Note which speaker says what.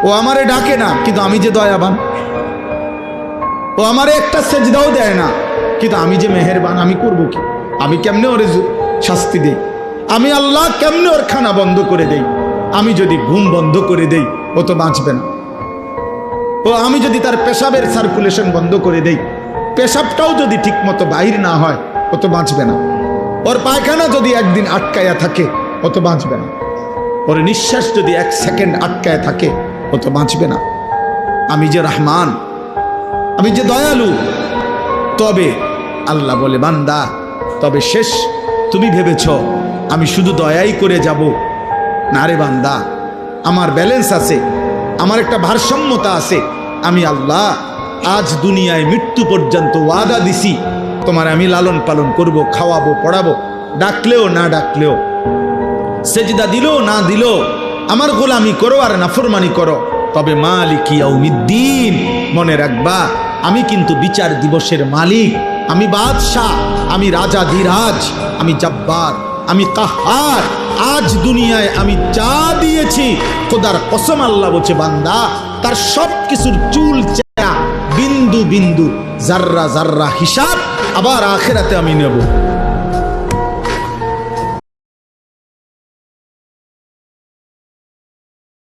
Speaker 1: ও আমারে ডাকে না, কিন্তু আমি যে দয়াবান। ও আমারে একটা সেজদাও দেয় না, কিন্তু আমি যে মেহেরবান। আমি করব কি? আমি কেমনে ওরে শাস্তি দেই? আমি আল্লাহ কেমনে ওর খানা বন্ধ করে দেই? আমি যদি ঘুম বন্ধ করে দেই, ও তো বাঁচবে না। ও আমি যদি তার পেশাবের সার্কুলেশন বন্ধ করে দেই, পেশাবটাও যদি ঠিক মতো বাহির না হয়, ও তো বাঁচবে না। ওর পায়খানা যদি একদিন আটকায়া থাকে, ও তো বাঁচবে না। ওর নিঃশ্বাস যদি 1 সেকেন্ড আটকায় থাকে, ও তো বাঁচবে না। আমি যে রহমান, আমি যে দয়ালু। তবে আল্লাহ বলে, বান্দা তবে শেষ তুমি ভেবেছ আমি শুধু দয়াই করে যাব? না রে বান্দা, আমার ব্যালেন্স আছে, আমার একটা ভারসাম্যতা আছে। আমি আল্লাহ আজ দুনিয়ায় মৃত্যু পর্যন্ত ওয়াদা দিছি, তোমার আমি লালন পালন করব, খাওয়াবো, পড়াবো, ডাকলেও না ডাকলেও, সেজদা দিলেও না দিলেও আমার গোলামি করো আর নাফরমানি করো। তবে মালিক ইয়াউমিদ্দিন, মনে রাখবা আমি কিন্তু বিচার দিবসের মালিক, আমি বাদশাহ, আমি রাজা ধীরাজ, আমি জব্বার, আমি কাহার। আজ দুনিয়ায় আমি যা দিয়েছি, খোদার কসম আল্লাহ বলছে, বান্দা তার সব কিছুর চুল চেরা, বিন্দু বিন্দু, জাররা জাররা হিসাব আবার আখিরাতে আমি নেব।